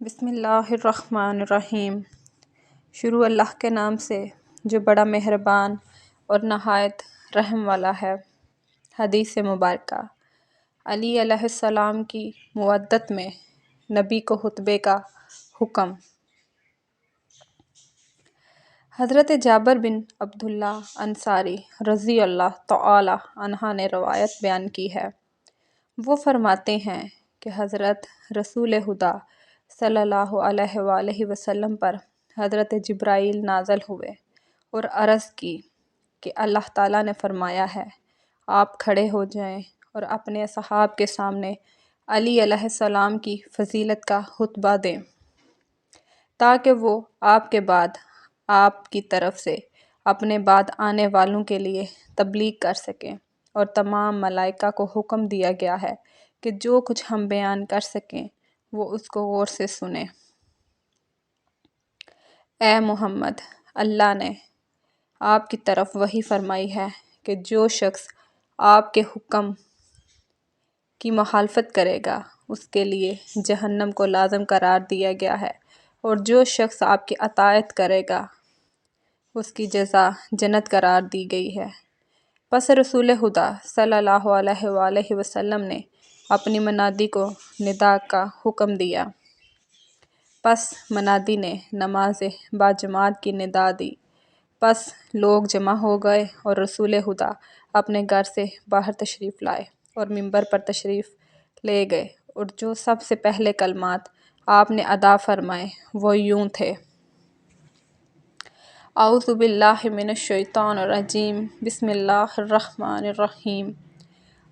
بسم اللہ الرحمن الرحیم۔ شروع اللہ کے نام سے جو بڑا مہربان اور نہایت رحم والا ہے۔ حدیث مبارکہ۔ علی علیہ السلام کی مودت میں نبی کو خطبے کا حکم۔ حضرت جابر بن عبداللہ انصاری رضی اللہ تعالی عنہ نے روایت بیان کی ہے۔ وہ فرماتے ہیں کہ حضرت رسول خدا صلی اللہ علیہ وآلہ وسلم پر حضرت جبرائیل نازل ہوئے اور عرض کی کہ اللہ تعالیٰ نے فرمایا ہے، آپ کھڑے ہو جائیں اور اپنے اصحاب کے سامنے علی علیہ السلام کی فضیلت کا خطبہ دیں، تاکہ وہ آپ کے بعد آپ کی طرف سے اپنے بعد آنے والوں کے لیے تبلیغ کر سکیں۔ اور تمام ملائکہ کو حکم دیا گیا ہے کہ جو کچھ ہم بیان کر سکیں وہ اس کو غور سے سنیں۔ اے محمد، اللہ نے آپ کی طرف وحی فرمائی ہے کہ جو شخص آپ کے حکم کی مخالفت کرے گا اس کے لیے جہنم کو لازم قرار دیا گیا ہے، اور جو شخص آپ کی اطاعت کرے گا اس کی جزا جنت قرار دی گئی ہے۔ پس رسول خدا صلی اللہ علیہ وآلہ وسلم نے اپنی منادی کو ندا کا حکم دیا۔ پس منادی نے نماز باجماعت کی ندا دی۔ پس لوگ جمع ہو گئے اور رسول خدا اپنے گھر سے باہر تشریف لائے اور منبر پر تشریف لے گئے، اور جو سب سے پہلے کلمات آپ نے ادا فرمائے وہ یوں تھے: اعوذ باللہ من الشیطان الرجیم، بسم اللہ الرحمن الرحیم۔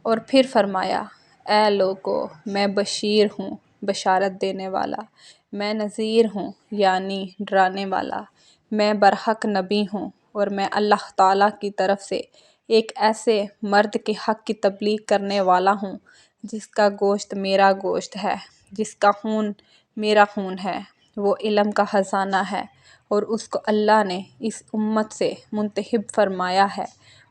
اور پھر فرمایا: اے لوگو، میں بشیر ہوں، بشارت دینے والا، میں نذیر ہوں یعنی ڈرانے والا، میں برحق نبی ہوں، اور میں اللہ تعالیٰ کی طرف سے ایک ایسے مرد کے حق کی تبلیغ کرنے والا ہوں جس کا گوشت میرا گوشت ہے، جس کا خون میرا خون ہے۔ وہ علم کا خزانہ ہے اور اس کو اللہ نے اس امت سے منتخب فرمایا ہے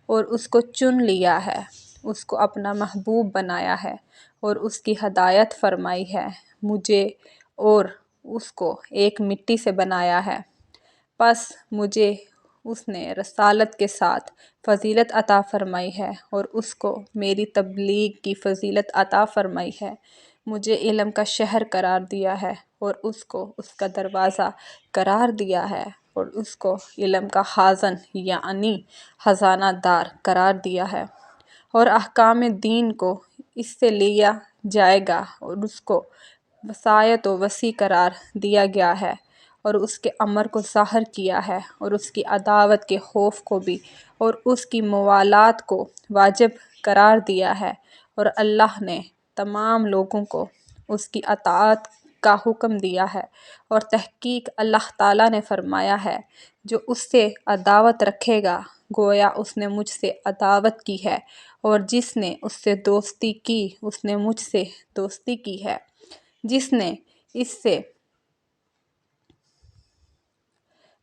اور اس کو چن لیا ہے، اس کو اپنا محبوب بنایا ہے اور اس کی ہدایت فرمائی ہے۔ مجھے اور اس کو ایک مٹی سے بنایا ہے، پس مجھے اس نے رسالت کے ساتھ فضیلت عطا فرمائی ہے اور اس کو میری تبلیغ کی فضیلت عطا فرمائی ہے۔ مجھے علم کا شہر قرار دیا ہے اور اس کو اس کا دروازہ قرار دیا ہے، اور اس کو علم کا خازن یعنی خزانہ دار قرار دیا ہے، اور احکام دین کو اس سے لیا جائے گا، اور اس کو وسعت و وسیع قرار دیا گیا ہے، اور اس کے امر کو ظاہر کیا ہے، اور اس کی عداوت کے خوف کو بھی، اور اس کی موالات کو واجب قرار دیا ہے، اور اللہ نے تمام لوگوں کو اس کی اطاعت کا حکم دیا ہے، اور تحقیق اللہ تعالیٰ نے فرمایا ہے جو اس سے عداوت رکھے گا گویا اس نے مجھ سے عداوت کی ہے، اور جس نے اس سے دوستی کی اس نے مجھ سے دوستی کی ہے، جس نے اس سے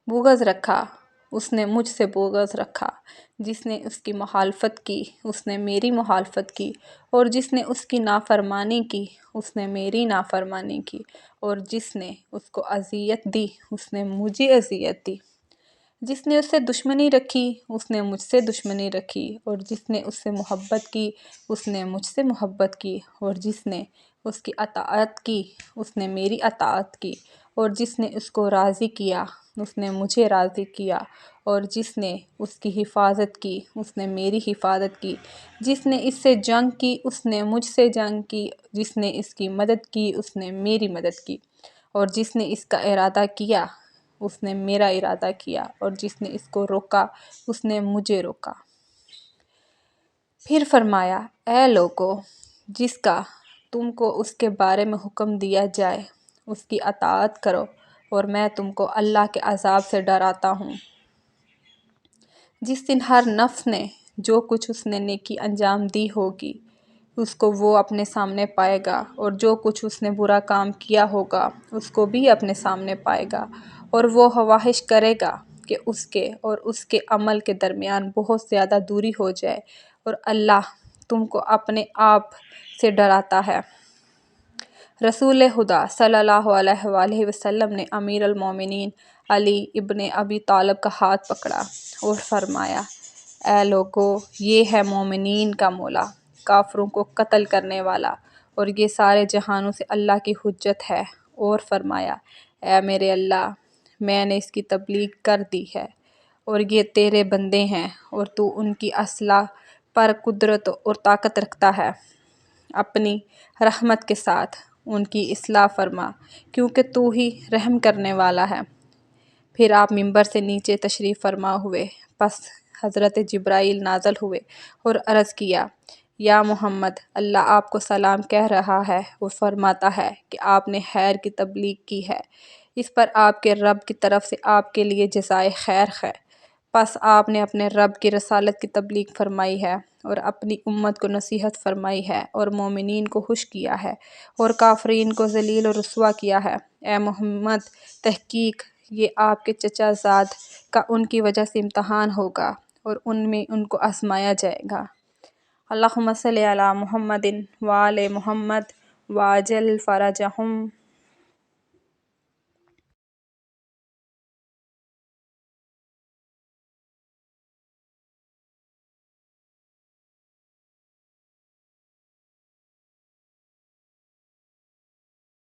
بغض رکھا اس نے مجھ سے بغض رکھا، جس نے اس کی مخالفت کی اس نے میری مخالفت کی، اور جس نے اس کی نافرمانی کی اس نے میری نافرمانی کی، اور جس نے اس کو اذیت دی اس نے مجھے اذیت دی، جس نے اس سے دشمنی رکھی اس نے مجھ سے دشمنی رکھی، اور جس نے اس سے محبت کی اس نے مجھ سے محبت کی، اور جس نے اس کی اطاعت کی اس نے میری اطاعت کی، اور جس نے اس کو راضی کیا اس نے مجھے راضی کیا، اور جس نے اس کی حفاظت کی اس نے میری حفاظت کی، جس نے اس سے جنگ کی اس نے مجھ سے جنگ کی، جس نے اس کی مدد کی اس نے میری مدد کی، اور جس نے اس کا ارادہ کیا اس نے میرا ارادہ کیا، اور جس نے اس کو روکا اس نے مجھے روکا۔ پھر فرمایا: اے لوگو، جس کا تم کو اس کے بارے میں حکم دیا جائے اس کی اطاعت کرو، اور میں تم کو اللہ کے عذاب سے ڈراتا ہوں۔ جس دن ہر نفس نے جو کچھ اس نے نیکی انجام دی ہوگی اس کو وہ اپنے سامنے پائے گا، اور جو کچھ اس نے برا کام کیا ہوگا اس کو بھی اپنے سامنے پائے گا، اور وہ خواہش کرے گا کہ اس کے اور اس کے عمل کے درمیان بہت زیادہ دوری ہو جائے، اور اللہ تم کو اپنے آپ سے ڈراتا ہے۔ رسول خدا صلی اللہ علیہ وآلہ وسلم نے امیر المومنین علی ابن ابی طالب کا ہاتھ پکڑا اور فرمایا، اے لوگو، یہ ہے مومنین کا مولا، کافروں کو قتل کرنے والا، اور یہ سارے جہانوں سے اللہ کی حجت ہے۔ اور فرمایا، اے میرے اللہ، میں نے اس کی تبلیغ کر دی ہے، اور یہ تیرے بندے ہیں، اور تو ان کی اصلاح پر قدرت اور طاقت رکھتا ہے، اپنی رحمت کے ساتھ ان کی اصلاح فرما، کیونکہ تو ہی رحم کرنے والا ہے۔ پھر آپ ممبر سے نیچے تشریف فرما ہوئے، پس حضرت جبرائیل نازل ہوئے اور عرض کیا، یا محمد، اللہ آپ کو سلام کہہ رہا ہے، وہ فرماتا ہے کہ آپ نے خیر کی تبلیغ کی ہے، اس پر آپ کے رب کی طرف سے آپ کے لیے جزائے خیر ہے۔ پس آپ نے اپنے رب کی رسالت کی تبلیغ فرمائی ہے، اور اپنی امت کو نصیحت فرمائی ہے، اور مومنین کو خوش کیا ہے، اور کافرین کو ذلیل و رسوا کیا ہے۔ اے محمد، تحقیق یہ آپ کے چچا زاد کا ان کی وجہ سے امتحان ہوگا، اور ان میں ان کو آزمایا جائے گا۔ اللہم صلی علی محمد وآل محمد وعجل فرجہم۔